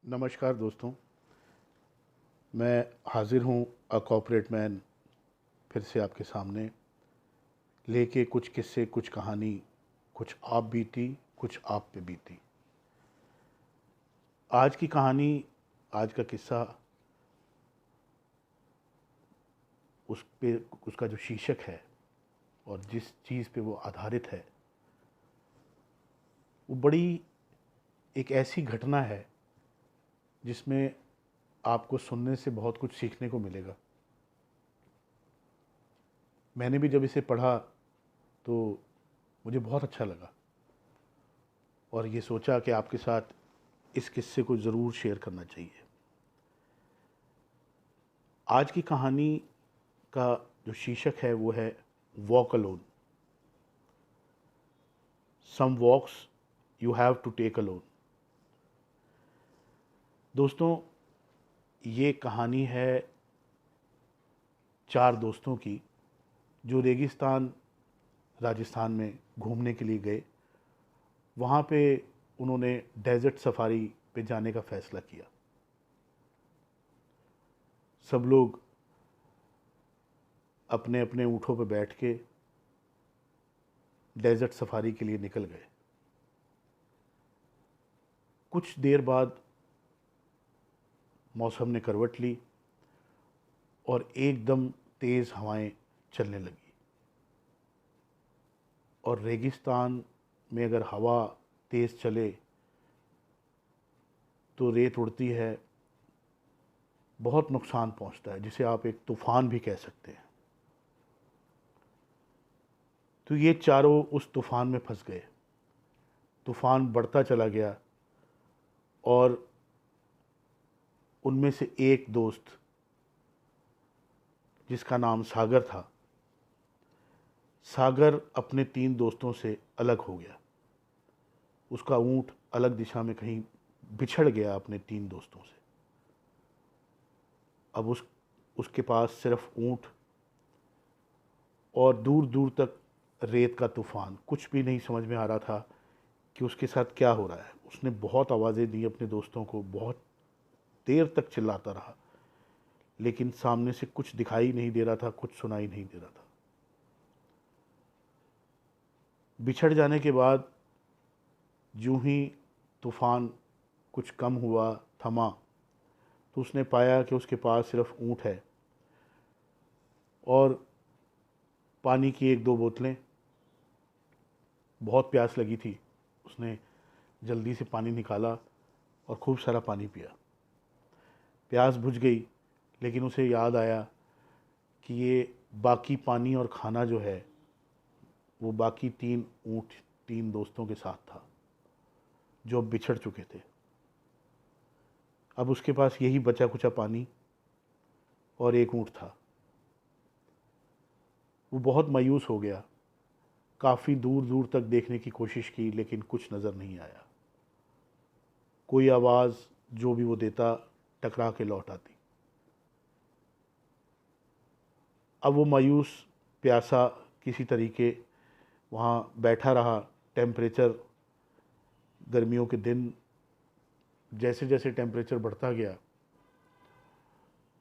नमस्कार दोस्तों। मैं हाज़िर हूँ अ कॉर्पोरेट मैन फिर से आपके सामने लेके कुछ किस्से, कुछ कहानी, कुछ आप बीती, कुछ आप पे बीती। आज की कहानी, आज का किस्सा, उस पे उसका जो शीर्षक है और जिस चीज़ पे वो आधारित है, वो बड़ी एक ऐसी घटना है जिसमें आपको सुनने से बहुत कुछ सीखने को मिलेगा। मैंने भी जब इसे पढ़ा तो मुझे बहुत अच्छा लगा और ये सोचा कि आपके साथ इस किस्से को ज़रूर शेयर करना चाहिए। आज की कहानी का जो शीर्षक है वो है walk alone. Some walks you have to take alone. दोस्तों, ये कहानी है 4 दोस्तों की जो रेगिस्तान राजस्थान में घूमने के लिए गए। वहाँ पे उन्होंने डेज़र्ट सफारी पे जाने का फ़ैसला किया। सब लोग अपने अपने ऊँटों पे बैठ के डेज़र्ट सफारी के लिए निकल गए। कुछ देर बाद मौसम ने करवट ली और एकदम तेज़ हवाएं चलने लगी। और रेगिस्तान में अगर हवा तेज़ चले तो रेत उड़ती है, बहुत नुकसान पहुंचता है, जिसे आप एक तूफ़ान भी कह सकते हैं। तो ये चारों उस तूफ़ान में फंस गए। तूफ़ान बढ़ता चला गया और उनमें से एक दोस्त, जिसका नाम सागर था, सागर अपने 3 दोस्तों से अलग हो गया। उसका ऊँट अलग दिशा में कहीं बिछड़ गया अपने 3 दोस्तों से। अब उसके पास सिर्फ ऊँट और दूर दूर तक रेत का तूफ़ान। कुछ भी नहीं समझ में आ रहा था कि उसके साथ क्या हो रहा है। उसने बहुत आवाज़ें दी अपने दोस्तों को, बहुत देर तक चिल्लाता रहा, लेकिन सामने से कुछ दिखाई नहीं दे रहा था, कुछ सुनाई नहीं दे रहा था। बिछड़ जाने के बाद यूं ही तूफ़ान कुछ कम हुआ, थमा, तो उसने पाया कि उसके पास सिर्फ ऊँट है और पानी की 1-2 बोतलें। बहुत प्यास लगी थी। उसने जल्दी से पानी निकाला और खूब सारा पानी पिया। प्यास बुझ गई, लेकिन उसे याद आया कि ये बाकी पानी और खाना जो है वो बाकी 3 ऊँट 3 दोस्तों के साथ था जो अब बिछड़ चुके थे। अब उसके पास यही बचा कुचा पानी और 1 ऊँट था। वो बहुत मायूस हो गया। काफ़ी दूर दूर तक देखने की कोशिश की, लेकिन कुछ नज़र नहीं आया। कोई आवाज़ जो भी वो देता, टकरा के लौट आती। अब वो मायूस प्यासा किसी तरीके वहाँ बैठा रहा। टेम्परेचर, गर्मियों के दिन, जैसे जैसे टेम्परेचर बढ़ता गया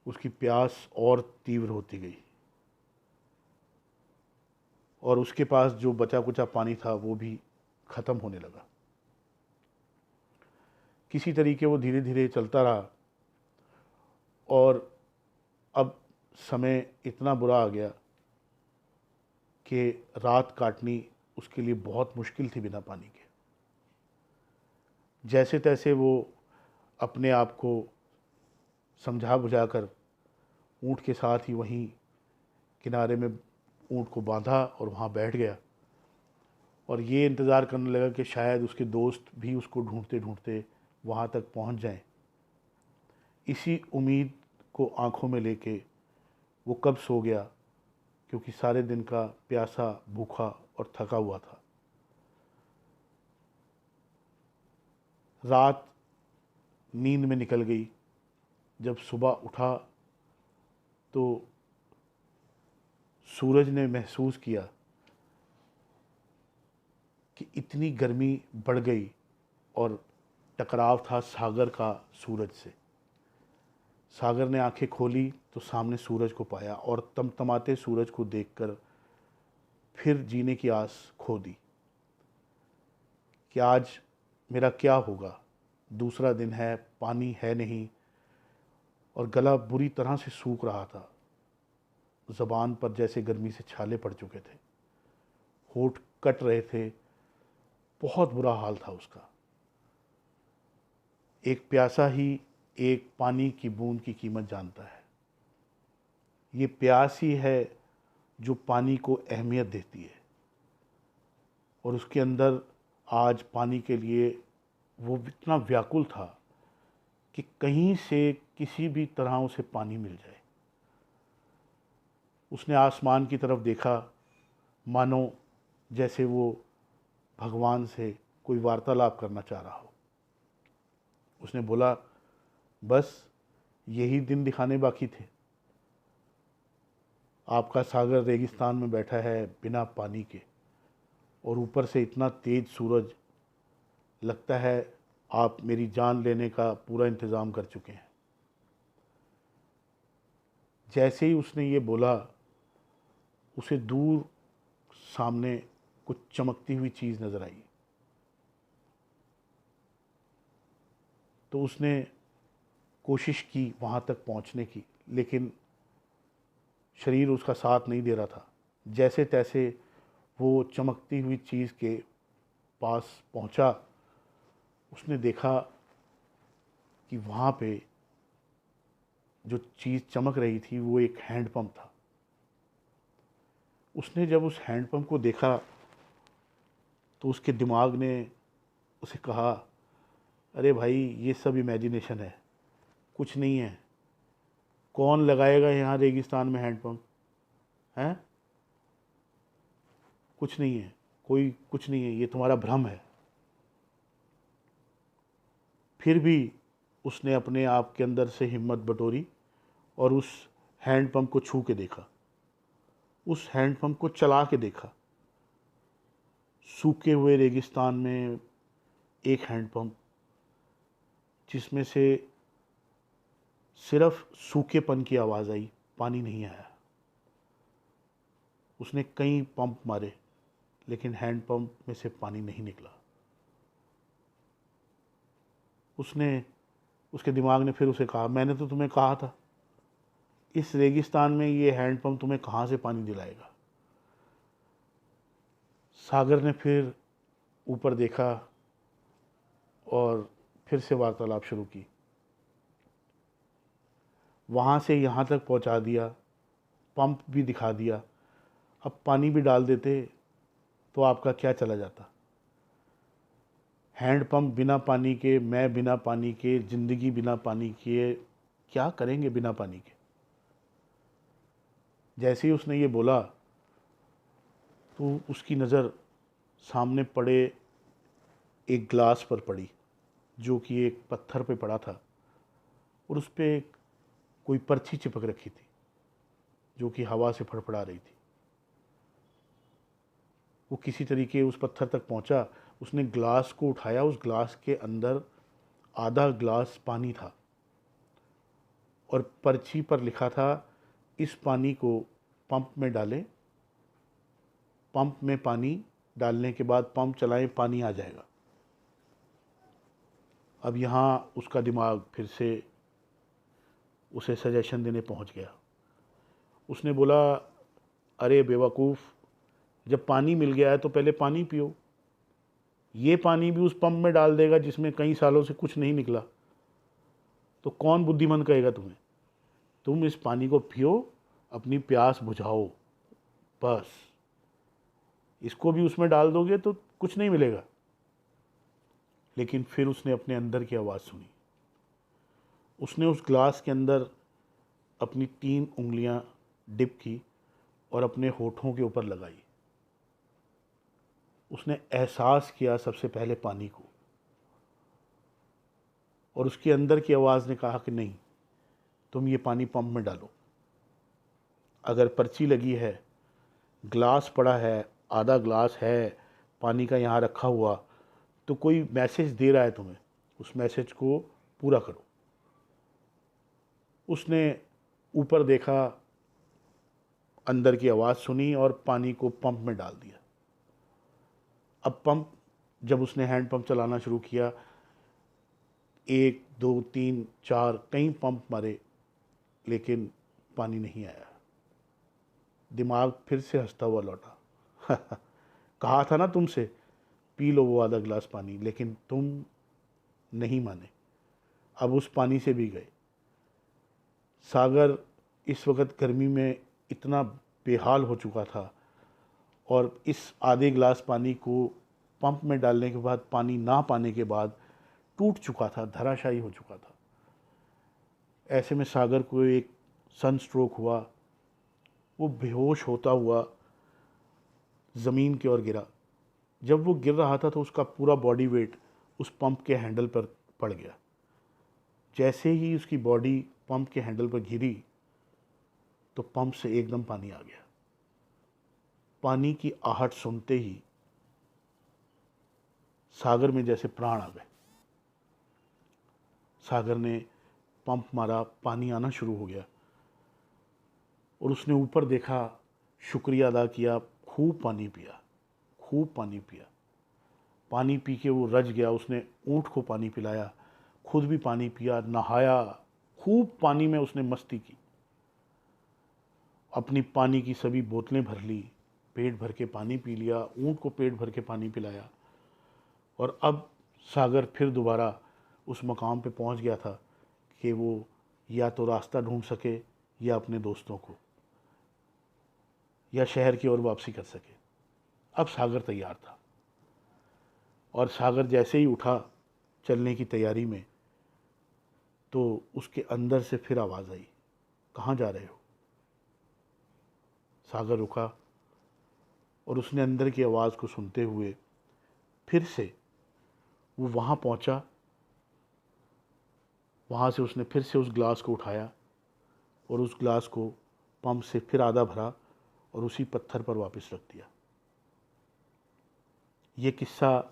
उसकी प्यास और तीव्र होती गई और उसके पास जो बचा कुचा पानी था वो भी ख़त्म होने लगा। किसी तरीके वो धीरे धीरे चलता रहा और अब समय इतना बुरा आ गया कि रात काटनी उसके लिए बहुत मुश्किल थी बिना पानी के। जैसे तैसे वो अपने आप को समझा बुझाकर ऊँट के साथ ही वहीं किनारे में ऊँट को बांधा और वहाँ बैठ गया और ये इंतज़ार करने लगा कि शायद उसके दोस्त भी उसको ढूंढते ढूंढते वहाँ तक पहुँच जाएं। इसी उम्मीद को आंखों में लेके वो कब सो गया, क्योंकि सारे दिन का प्यासा, भूखा और थका हुआ था। रात नींद में निकल गई। जब सुबह उठा तो सूरज ने महसूस किया कि इतनी गर्मी बढ़ गई और टकराव था सागर का सूरज से। सागर ने आंखें खोली तो सामने सूरज को पाया और तमतमाते सूरज को देखकर फिर जीने की आस खो दी कि आज मेरा क्या होगा। दूसरा दिन है, पानी है नहीं और गला बुरी तरह से सूख रहा था। ज़बान पर जैसे गर्मी से छाले पड़ चुके थे, होठ कट रहे थे, बहुत बुरा हाल था उसका। एक प्यासा ही एक पानी की बूंद की कीमत जानता है। ये प्यास ही है जो पानी को अहमियत देती है और उसके अंदर आज पानी के लिए वो इतना व्याकुल था कि कहीं से किसी भी तरह उसे पानी मिल जाए। उसने आसमान की तरफ देखा, मानो जैसे वो भगवान से कोई वार्तालाप करना चाह रहा हो। उसने बोला, बस यही दिन दिखाने बाकी थे। आपका सागर रेगिस्तान में बैठा है बिना पानी के और ऊपर से इतना तेज सूरज, लगता है आप मेरी जान लेने का पूरा इंतज़ाम कर चुके हैं। जैसे ही उसने ये बोला, उसे दूर सामने कुछ चमकती हुई चीज़ नज़र आई। तो उसने कोशिश की वहाँ तक पहुँचने की, लेकिन शरीर उसका साथ नहीं दे रहा था। जैसे तैसे वो चमकती हुई चीज़ के पास पहुँचा। उसने देखा कि वहाँ पे जो चीज़ चमक रही थी वो एक हैंडपम्प था। उसने जब उस हैंडपम्प को देखा तो उसके दिमाग ने उसे कहा, अरे भाई ये सब इमेजिनेशन है, कुछ नहीं है। कौन लगाएगा यहाँ रेगिस्तान में हैंडपम्प? हैं? कुछ नहीं है, कोई कुछ नहीं है, ये तुम्हारा भ्रम है। फिर भी उसने अपने आप के अंदर से हिम्मत बटोरी और उस हैंडपम्प को छू के देखा, उस हैंडपम्प को चला के देखा। सूखे हुए रेगिस्तान में एक हैंडपम्प, जिसमें से सिर्फ सूखेपन की आवाज़ आई, पानी नहीं आया। उसने कई पंप मारे लेकिन हैंडपम्प में से पानी नहीं निकला। उसके दिमाग ने फिर उसे कहा, मैंने तो तुम्हें कहा था, इस रेगिस्तान में ये हैंडपम्प तुम्हें कहाँ से पानी दिलाएगा। सागर ने फिर ऊपर देखा और फिर से वार्तालाप शुरू की। वहाँ से यहाँ तक पहुँचा दिया, पंप भी दिखा दिया, अब पानी भी डाल देते तो आपका क्या चला जाता। हैंडपम्प बिना पानी के, मैं बिना पानी के, ज़िंदगी बिना पानी के, क्या करेंगे बिना पानी के। जैसे ही उसने ये बोला तो उसकी नज़र सामने पड़े एक ग्लास पर पड़ी, जो कि एक पत्थर पे पड़ा था और उस पर कोई पर्ची चिपक रखी थी जो कि हवा से फड़फड़ा रही थी। वो किसी तरीके उस पत्थर तक पहुंचा। उसने ग्लास को उठाया, उस ग्लास के अंदर आधा ग्लास पानी था और पर्ची पर लिखा था, इस पानी को पंप में डालें, पंप में पानी डालने के बाद पंप चलाएं, पानी आ जाएगा। अब यहाँ उसका दिमाग फिर से उसे सजेशन देने पहुँच गया। उसने बोला, अरे बेवकूफ़, जब पानी मिल गया है तो पहले पानी पियो। ये पानी भी उस पंप में डाल देगा जिसमें कई सालों से कुछ नहीं निकला, तो कौन बुद्धिमान कहेगा तुम्हें। तुम इस पानी को पियो, अपनी प्यास बुझाओ, बस। इसको भी उसमें डाल दोगे तो कुछ नहीं मिलेगा। लेकिन फिर उसने अपने अंदर की आवाज़ सुनी। उसने उस ग्लास के अंदर अपनी 3 उंगलियां डिप की और अपने होठों के ऊपर लगाई। उसने एहसास किया सबसे पहले पानी को, और उसके अंदर की आवाज़ ने कहा कि नहीं, तुम ये पानी पंप में डालो। अगर पर्ची लगी है, ग्लास पड़ा है, आधा ग्लास है पानी का यहाँ रखा हुआ, तो कोई मैसेज दे रहा है तुम्हें, उस मैसेज को पूरा करो। उसने ऊपर देखा, अंदर की आवाज़ सुनी और पानी को पंप में डाल दिया। अब पंप, जब उसने हैंड पंप चलाना शुरू किया, 1 2 3 4 कई पंप मारे, लेकिन पानी नहीं आया। दिमाग फिर से हंसता हुआ लौटा। कहा था ना तुमसे, पी लो वो आधा गिलास पानी, लेकिन तुम नहीं माने। अब उस पानी से भी गए। सागर इस वक्त गर्मी में इतना बेहाल हो चुका था, और इस आधे गिलास पानी को पंप में डालने के बाद, पानी ना पाने के बाद टूट चुका था, धराशायी हो चुका था। ऐसे में सागर को एक सनस्ट्रोक हुआ। वो बेहोश होता हुआ ज़मीन की ओर गिरा। जब वो गिर रहा था तो उसका पूरा बॉडी वेट उस पंप के हैंडल पर पड़ गया। जैसे ही उसकी बॉडी पंप के हैंडल पर गिरी तो पंप से एकदम पानी आ गया। पानी की आहट सुनते ही सागर में जैसे प्राण आ गए। सागर ने पंप मारा, पानी आना शुरू हो गया, और उसने ऊपर देखा, शुक्रिया अदा किया, खूब पानी पिया, खूब पानी पिया। पानी पी के वो रज गया। उसने ऊँट को पानी पिलाया, खुद भी पानी पिया, नहाया, खूब पानी में उसने मस्ती की। अपनी पानी की सभी बोतलें भर ली, पेट भर के पानी पी लिया, ऊँट को पेट भर के पानी पिलाया। और अब सागर फिर दोबारा उस मकाम पे पहुंच गया था कि वो या तो रास्ता ढूंढ सके, या अपने दोस्तों को, या शहर की ओर वापसी कर सके। अब सागर तैयार था, और सागर जैसे ही उठा चलने की तैयारी में, तो उसके अंदर से फिर आवाज़ आई, कहाँ जा रहे हो? सागर रुका, और उसने अंदर की आवाज़ को सुनते हुए फिर से वो वहाँ पहुँचा। वहाँ से उसने फिर से उस ग्लास को उठाया, और उस ग्लास को पंप से फिर आधा भरा, और उसी पत्थर पर वापस रख दिया। ये किस्सा,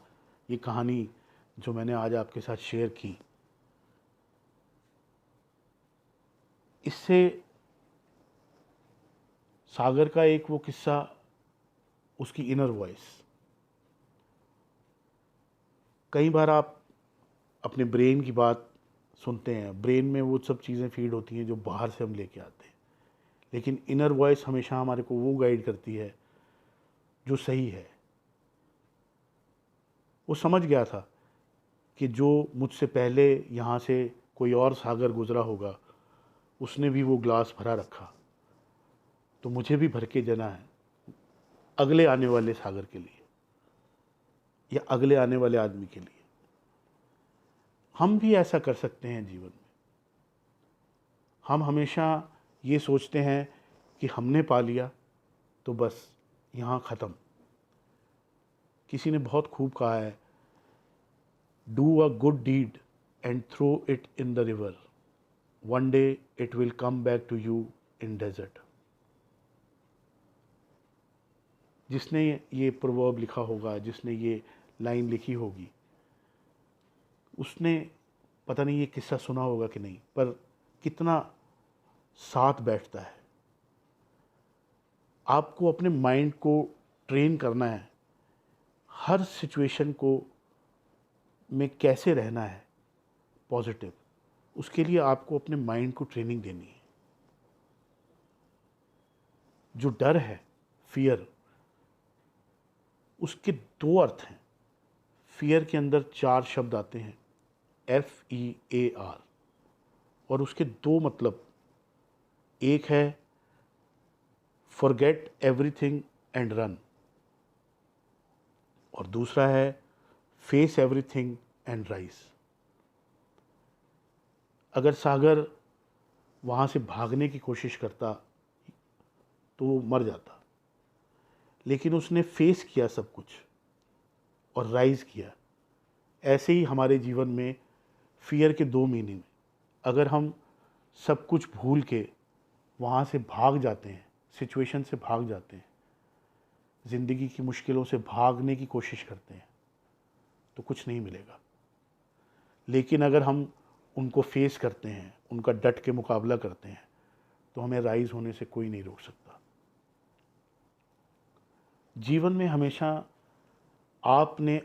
ये कहानी जो मैंने आज आपके साथ शेयर की, इससे सागर का एक वो किस्सा, उसकी इनर वॉइस। कई बार आप अपने ब्रेन की बात सुनते हैं, ब्रेन में वो सब चीज़ें फीड होती हैं जो बाहर से हम लेके आते हैं, लेकिन इनर वॉइस हमेशा हमारे को वो गाइड करती है जो सही है। वो समझ गया था कि जो मुझसे पहले यहाँ से कोई और सागर गुज़रा होगा, उसने भी वो ग्लास भरा रखा, तो मुझे भी भर के जाना है अगले आने वाले सागर के लिए, या अगले आने वाले आदमी के लिए। हम भी ऐसा कर सकते हैं जीवन में। हम हमेशा ये सोचते हैं कि हमने पा लिया तो बस यहाँ ख़त्म। किसी ने बहुत खूब कहा है, do a good deed and throw it in the river, one day it will come back to you in desert. जिसने ये प्रवर्ब लिखा होगा, जिसने ये लाइन लिखी होगी, उसने पता नहीं ये किस्सा सुना होगा कि नहीं, पर कितना साथ बैठता है। आपको अपने माइंड को ट्रेन करना है, हर सिचुएशन को में कैसे रहना है पॉजिटिव, उसके लिए आपको अपने माइंड को ट्रेनिंग देनी है। जो डर है, फियर, उसके दो अर्थ हैं। फियर के अंदर 4 शब्द आते हैं, FEAR, और उसके दो मतलब, एक है फॉरगेट एवरीथिंग एंड रन, और दूसरा है फेस एवरीथिंग एंड राइज। अगर सागर वहाँ से भागने की कोशिश करता तो वो मर जाता, लेकिन उसने फेस किया सब कुछ और राइज किया। ऐसे ही हमारे जीवन में फियर के दो मीनिंग। अगर हम सब कुछ भूल के वहाँ से भाग जाते हैं, सिचुएशन से भाग जाते हैं, ज़िंदगी की मुश्किलों से भागने की कोशिश करते हैं, तो कुछ नहीं मिलेगा। लेकिन अगर हम उनको फेस करते हैं, उनका डट के मुकाबला करते हैं, तो हमें राइज होने से कोई नहीं रोक सकता। जीवन में हमेशा आपने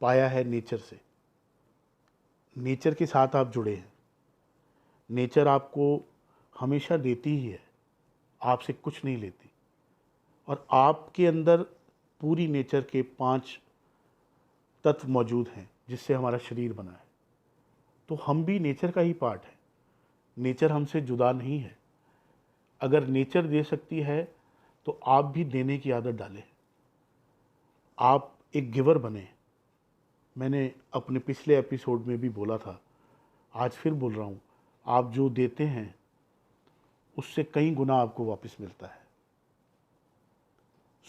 पाया है नेचर से, नेचर के साथ आप जुड़े हैं। नेचर आपको हमेशा देती ही है, आपसे कुछ नहीं लेती। और आपके अंदर पूरी नेचर के 5 तत्व मौजूद हैं जिससे हमारा शरीर बना है। तो हम भी नेचर का ही पार्ट है, नेचर हमसे जुदा नहीं है। अगर नेचर दे सकती है तो आप भी देने की आदत डालें, आप एक गिवर बने। मैंने अपने पिछले एपिसोड में भी बोला था, आज फिर बोल रहा हूँ, आप जो देते हैं उससे कई गुना आपको वापस मिलता है।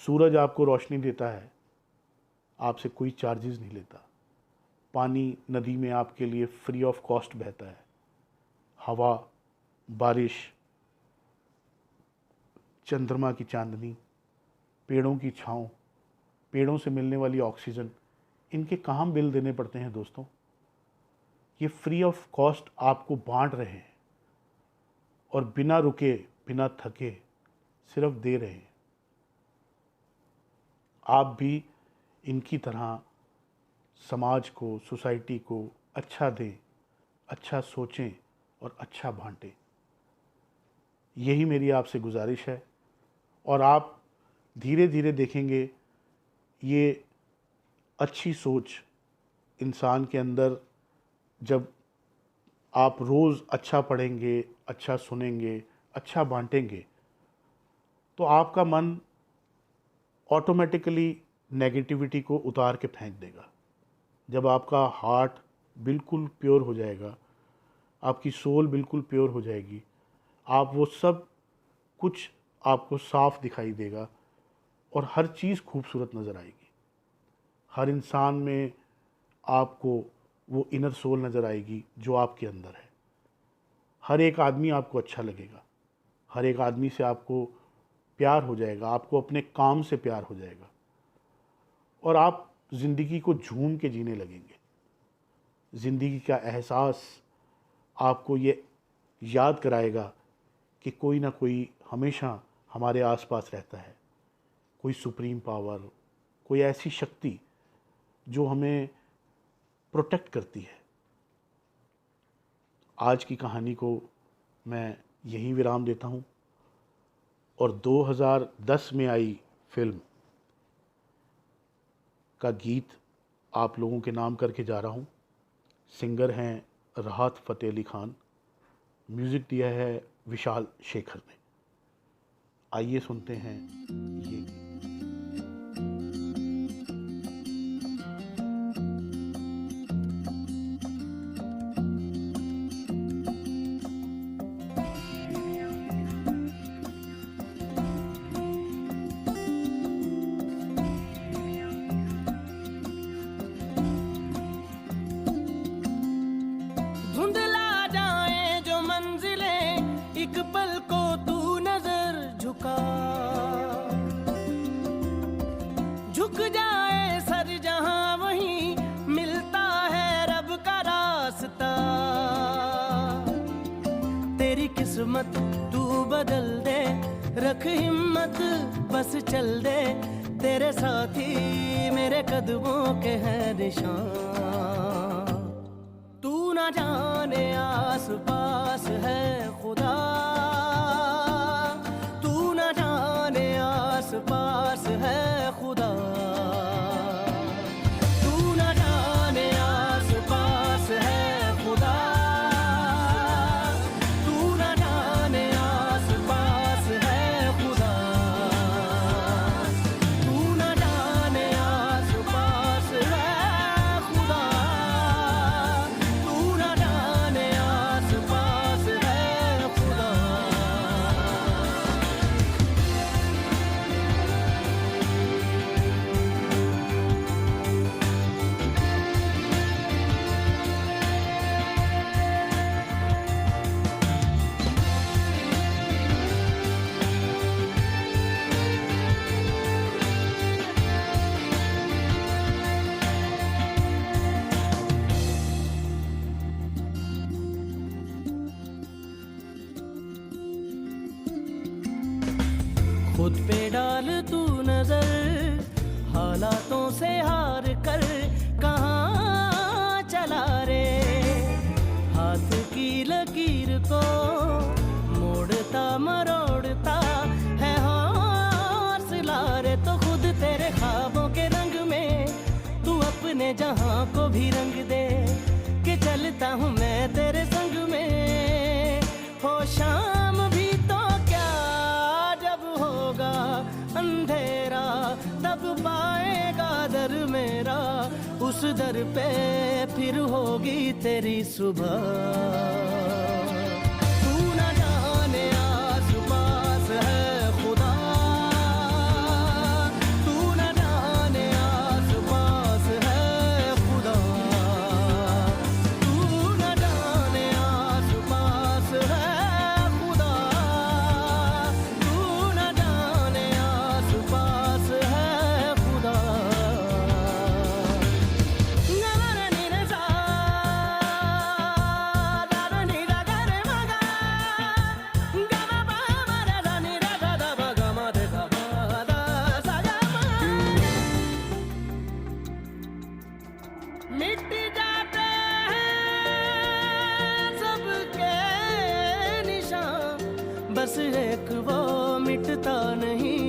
सूरज आपको रोशनी देता है, आपसे कोई चार्जेस नहीं लेता। पानी नदी में आपके लिए फ्री ऑफ कॉस्ट बहता है। हवा, बारिश, चंद्रमा की चांदनी, पेड़ों की छाँव, पेड़ों से मिलने वाली ऑक्सीजन, इनके कहाँ बिल देने पड़ते हैं दोस्तों? ये फ्री ऑफ कॉस्ट आपको बांट रहे हैं और बिना रुके, बिना थके सिर्फ दे रहे हैं। आप भी इनकी तरह समाज को, सोसाइटी को अच्छा दें, अच्छा सोचें और अच्छा बांटें। यही मेरी आपसे गुजारिश है। और आप धीरे धीरे देखेंगे ये अच्छी सोच इंसान के अंदर, जब आप रोज़ अच्छा पढ़ेंगे, अच्छा सुनेंगे, अच्छा बांटेंगे, तो आपका मन ऑटोमेटिकली नेगेटिविटी को उतार के फेंक देगा। जब आपका हार्ट बिल्कुल प्योर हो जाएगा, आपकी सोल बिल्कुल प्योर हो जाएगी, आप वो सब कुछ आपको साफ दिखाई देगा और हर चीज़ खूबसूरत नज़र आएगी। हर इंसान में आपको वो इनर सोल नज़र आएगी जो आपके अंदर है। हर एक आदमी आपको अच्छा लगेगा, हर एक आदमी से आपको प्यार हो जाएगा, आपको अपने काम से प्यार हो जाएगा और आप ज़िंदगी को झूम के जीने लगेंगे। ज़िंदगी का एहसास आपको ये याद कराएगा कि कोई ना कोई हमेशा हमारे आसपास रहता है, कोई सुप्रीम पावर, कोई ऐसी शक्ति जो हमें प्रोटेक्ट करती है। आज की कहानी को मैं यहीं विराम देता हूँ और 2010 में आई फिल्म का गीत आप लोगों के नाम करके जा रहा हूँ। सिंगर हैं राहत फ़तेह अली खान, म्यूज़िक दिया है विशाल शेखर ने। आइए सुनते हैं ये गीत। धुंधला जाए जो मंजिलें, एक पल को तू नजर झुक जाए सर जहां, वहीं मिलता है रब का रास्ता। तेरी किस्मत तू बदल दे, रख हिम्मत बस चल दे, तेरे साथी मेरे कदमों के हैं निशान। तू ना जाने आस पास है खुदा, तू ना जाने आस पास है खुदा, तू ना जाने आस पास है खुदा, तू ना जाने आस पास है खुदा, तू ना जाने आस पास है खुदा, तू ना जाने आस पास खुद पे डाल तू नजर, हालातों से हार कर कहाँ चला रे। हाथ की लकीर को मोड़ता मरोड़ता है हौसला रे। तो खुद तेरे ख्वाबों के रंग में तू अपने जहां को भी रंग दे, कि चलता हूँ मैं तेरे संग में। हो शाम भी तो क्या, जब होगा अंधेरा तब पाएगा दर मेरा। उस दर पे फिर होगी तेरी सुबह। तू न जाने आस पास है खुदा, तू न जाने आस पास है खुदा, तू न जाने आस पास है खुदा, तू न जाने आस पास है खुदा। मिट जाते हैं सबके निशान, बस एक वो मिटता नहीं